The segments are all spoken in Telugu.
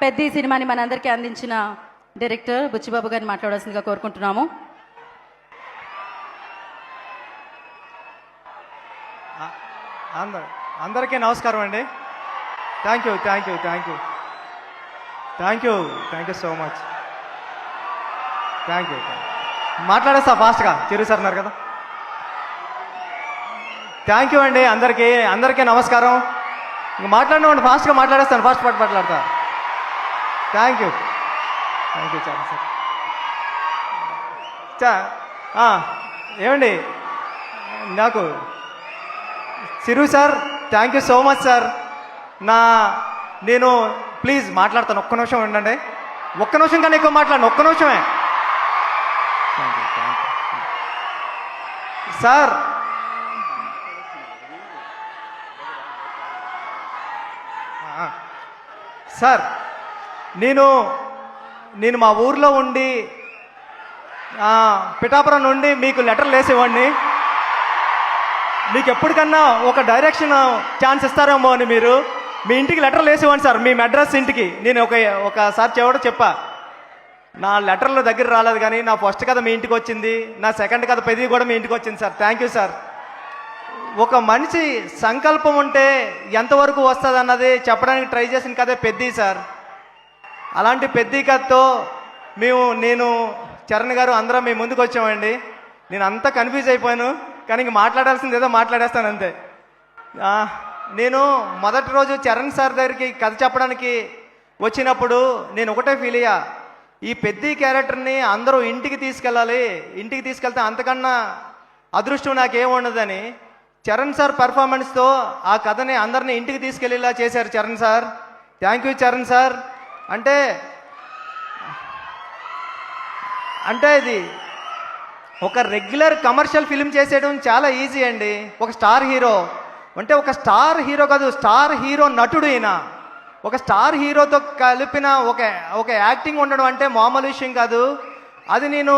పెద్ద ఈ సినిమాని మనందరికీ అందించిన డైరెక్టర్ బుచ్చిబాబు గారిని మాట్లాడాల్సిందిగా కోరుకుంటున్నాము. అందరికీ నమస్కారం అండి. Thank you thank you thank you thank you thank you so much. Thank you. మాట్లాడేస్తా ఫాస్ట్గా, చిరు సార్ ఉన్నారు కదా. థ్యాంక్ యూ అండి అందరికీ నమస్కారం. ఇంక మాట్లాడినామండి, ఫాస్ట్గా మాట్లాడేస్తాను, ఫాస్ట్ మాట్లాడతా. థ్యాంక్ యూ చాలా సార్. ఏమండి, నాకు Chiru sir thank you so much sir. నేను ప్లీజ్ మాట్లాడతాను, ఒక్క నిమిషం ఉండండి. ఒక్క నిమిషం కన్నా ఎక్కువ మాట్లాడండి, ఒక్క నిమిషమే. Thank you sir. సార్ నేను మా ఊర్లో ఉండి పిఠాపురం నుండి మీకు లెటర్లు వేసేవాడిని. మీకు ఎప్పటికన్నా ఒక డైరెక్షన్ ఛాన్స్ ఇస్తారేమో అని మీరు మీ ఇంటికి లెటర్లు వేసేవాడిని సార్, మీ అడ్రస్ ఇంటికి. నేను ఒకసారి చెప్పా, నా లెటర్ల దగ్గర రాలేదు కానీ నా ఫస్ట్ కథ మీ ఇంటికి వచ్చింది, నా సెకండ్ కథ పెద్దది కూడా మీ ఇంటికి వచ్చింది సార్. Thank you sir. ఒక మనిషి సంకల్పం ఉంటే ఎంతవరకు వస్తుంది అన్నది చెప్పడానికి ట్రై చేసిన కథే పెద్ది సార్. అలాంటి పెద్ది కథతో నేను చరణ్ గారు అందరం మీ ముందుకు వచ్చామండి. నేను అంతా కన్ఫ్యూజ్ అయిపోయాను, కానీ ఇంక మాట్లాడాల్సింది ఏదో మాట్లాడేస్తాను అంతే. నేను మొదటి రోజు చరణ్ సార్ దగ్గరికి కథ చెప్పడానికి వచ్చినప్పుడు నేను ఒకటే ఫీల్ అయ్యా, ఈ పెద్ద క్యారెక్టర్ని అందరూ ఇంటికి తీసుకెళ్ళాలి, ఇంటికి తీసుకెళ్తే అంతకన్నా అదృష్టం నాకేముండదని. చరణ్ సార్ పర్ఫార్మెన్స్తో ఆ కథని అందరినీ ఇంటికి తీసుకెళ్ళేలా చేశారు Charan sir. Thank you Charan sir. అంటే ఇది ఒక రెగ్యులర్ కమర్షియల్ ఫిల్మ్ చేసేయడం చాలా ఈజీ అండి. ఒక స్టార్ హీరో అంటే ఒక స్టార్ హీరో కాదు, స్టార్ హీరో నటుడు అయిన ఒక స్టార్ హీరోతో కలిపిన ఒక యాక్టింగ్ ఉండడం అంటే మామూలు విషయం కాదు. అది నేను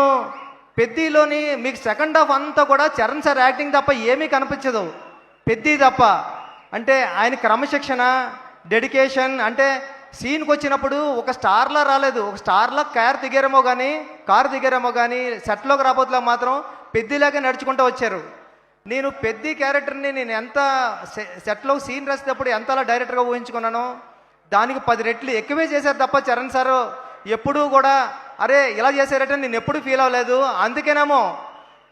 పెద్దిలోని మీకు సెకండ్ హాఫ్ అంతా కూడా చరణ్ సార్ యాక్టింగ్ తప్ప ఏమీ కనిపించదు, పెద్ది తప్ప. అంటే ఆయన క్రమశిక్షణ, డెడికేషన్, అంటే సీన్కి వచ్చినప్పుడు ఒక స్టార్లా రాలేదు, ఒక స్టార్లా కారు దిగారేమో కానీ సెట్లోకి రాబోతులా మాత్రం పెద్దిలాగే నడుచుకుంటూ వచ్చారు. నేను పెద్ది క్యారెక్టర్ని నేను ఎంత సెట్లో సీన్ రాసేటప్పుడు ఎంతలా డైరెక్టర్గా ఊహించుకున్నానో దానికి 10 రెట్లు ఎక్కువే చేశారు తప్ప చరణ్ సార్ ఎప్పుడూ కూడా అరే ఇలా చేశారంటే నేను ఎప్పుడు ఫీల్ అవ్వలేదు. అందుకేనేమో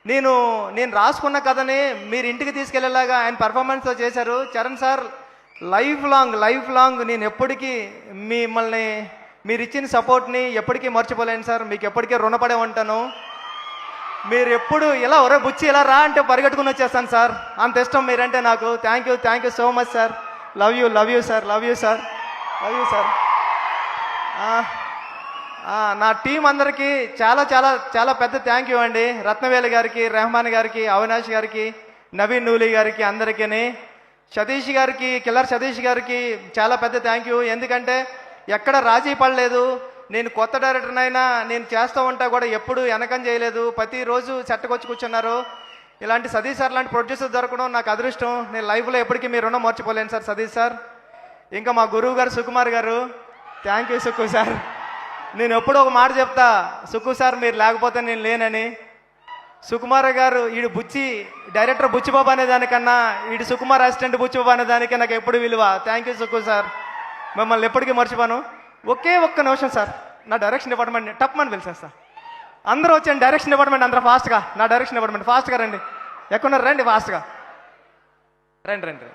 నేను రాసుకున్న కథని మీరు ఇంటికి తీసుకెళ్లేలాగా ఆయన పర్ఫార్మెన్స్తో చేశారు. చరణ్ సార్ లైఫ్ లాంగ్ నేను ఎప్పటికీ మిమ్మల్ని మీరు ఇచ్చిన సపోర్ట్ని ఎప్పటికీ మర్చిపోలేను సార్. మీకు ఎప్పటికీ రుణపడే ఉంటాను. మీరు ఎప్పుడు ఇలా ఒరే బుచ్చి ఇలా రా అంటే పరిగెట్టుకుని వచ్చేస్తాను సార్, అంత ఇష్టం మీరంటే నాకు. Thank you so much sir. Love you sir. నా టీం అందరికీ చాలా పెద్ద థ్యాంక్ యూ అండి. రత్నవేలు గారికి, రెహమాన్ గారికి, అవినాష్ గారికి, నవీన్ నూలి గారికి, అందరికీ. సతీష్ గారికి, కిల్లర్ సతీష్ గారికి చాలా పెద్ద థ్యాంక్ యూ. ఎందుకంటే ఎక్కడ రాజీ పడలేదు. నేను కొత్త డైరెక్టర్నైనా నేను చేస్తూ ఉంటా కూడా ఎప్పుడు వెనకం చేయలేదు, ప్రతిరోజు సెట్కొచ్చి కూర్చున్నారు. ఇలాంటి సతీష్ సార్ లాంటి ప్రొడ్యూసర్ దొరకడం నాకు అదృష్టం. నేను లైఫ్లో ఎప్పటికీ మీ రుణం మర్చిపోలేను సార్ సతీష్ సార్. ఇంకా మా గురువు గారు సుకుమార్ గారు, థ్యాంక్ యూ సుక్కు సార్. నేను ఎప్పుడూ ఒక మాట చెప్తా, సుక్కు సార్ మీరు లేకపోతే నేను లేనని. సుకుమార్ గారు ఈడు డైరెక్టర్ బుచ్చిబాబు అనే దానికన్నా ఈడు సుకుమార్ అసిస్టెంట్ బుచ్చిబాబు అనే దానికి నాకు ఎప్పుడు విలువ. థ్యాంక్ యూ సుక్కు సార్, మిమ్మల్ని ఎప్పటికీ మర్చిపోను. ఒక్క నిమిషం సార్, నా డైరెక్షన్ డిపార్ట్మెంట్ టప్మని పిలిచేస్తా. అందరూ వచ్చాను డైరెక్షన్ డిపార్ట్మెంట్, అందరూ ఫాస్ట్గా. నా డైరెక్షన్ డిపార్ట్మెంట్ ఫాస్ట్గా రండి. ఎక్కడున్నారు రండి, ఫాస్ట్గా రండి.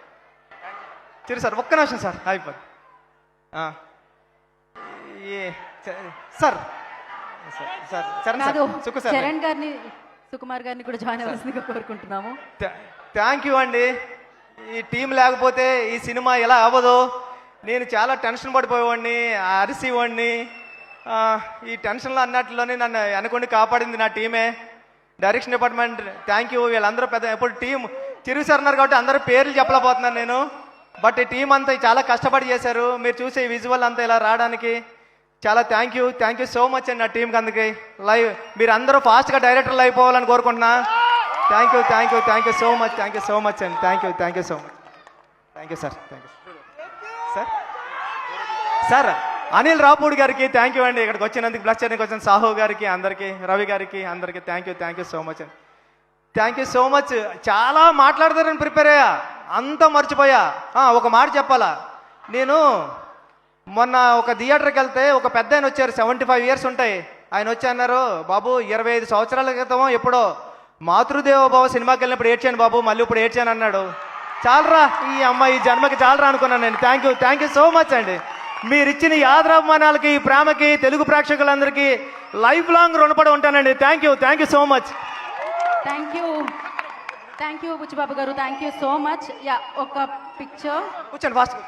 చిరు సార్ ఒక్క నిమిషం సార్, అయిపోయింది సార్. సుకుమార్ గారిని కూడా జాయిన్ అవ్వాల్సిందిగా కోరుకుంటున్నాము. థ్యాంక్ యూ అండి. ఈ టీం లేకపోతే ఈ సినిమా ఎలా అవ్వదు. నేను చాలా టెన్షన్ పడిపోయేవాడిని, అరిసేవాడిని. ఈ టెన్షన్లో అన్నట్లోనే నన్ను అనుకుని కాపాడింది నా టీమే, డైరెక్షన్ డిపార్ట్మెంట్. Thank you. వీళ్ళందరూ ఎప్పుడు టీం చిరు సార్ అన్నారు కాబట్టి అందరూ పేర్లు చెప్పలేకపోతున్నాను నేను. బట్ ఈ టీం అంతా చాలా కష్టపడి చేశారు. మీరు చూసే విజువల్ అంతా ఇలా రావడానికి చాలా థ్యాంక్ యూ సో మచ్ అండి నా టీంకి. అందుకే మీరు అందరూ ఫాస్ట్గా డైరెక్టర్లు అయిపోవాలని కోరుకుంటున్నా. థ్యాంక్ యూ సో మచ్ అండి. Thank you so much. Thank you sir. Sir Anil Ravipudi గారికి థ్యాంక్ యూ అండి, ఇక్కడికి వచ్చినందుకు బ్లస్ చేయడానికి వచ్చిన సాహు గారికి, అందరికీ రవి గారికి అందరికీ థ్యాంక్ యూ సో మచ్ అండి. Thank you so much. చాలా మాట్లాడతారని ప్రిపేర్ అయ్యా, అంతా మర్చిపోయా. ఒక మాట చెప్పాలా, నేను మొన్న ఒక థియేటర్కి వెళ్తే ఒక పెద్ద ఆయన వచ్చారు, 75 years ఉంటాయి. ఆయన వచ్చి అన్నారు, బాబు 25 సంవత్సరాల క్రితం ఎప్పుడో మాతృదేవ బాబు సినిమాకి వెళ్ళినప్పుడు ఏడ్చాను బాబు, మళ్ళీ ఇప్పుడు ఏడ్చాను అన్నాడు. చాలరా ఈ అమ్మాయి ఈ జన్మకి చాలరా అనుకున్నాను నేను. థ్యాంక్ యూ సో మచ్ అండి. మీరు ఇచ్చిన ఈ ఆదరాభిమానాలకి, ఈ ప్రేమకి తెలుగు ప్రేక్షకులందరికీ లైఫ్ లాంగ్ రుణపడి ఉంటానండి. Thank you so much. Thank you Buchi Babu గారు, thank you so much. Yeah, ఒక పిక్చర్ కూర్చోండి ఫాస్ట్.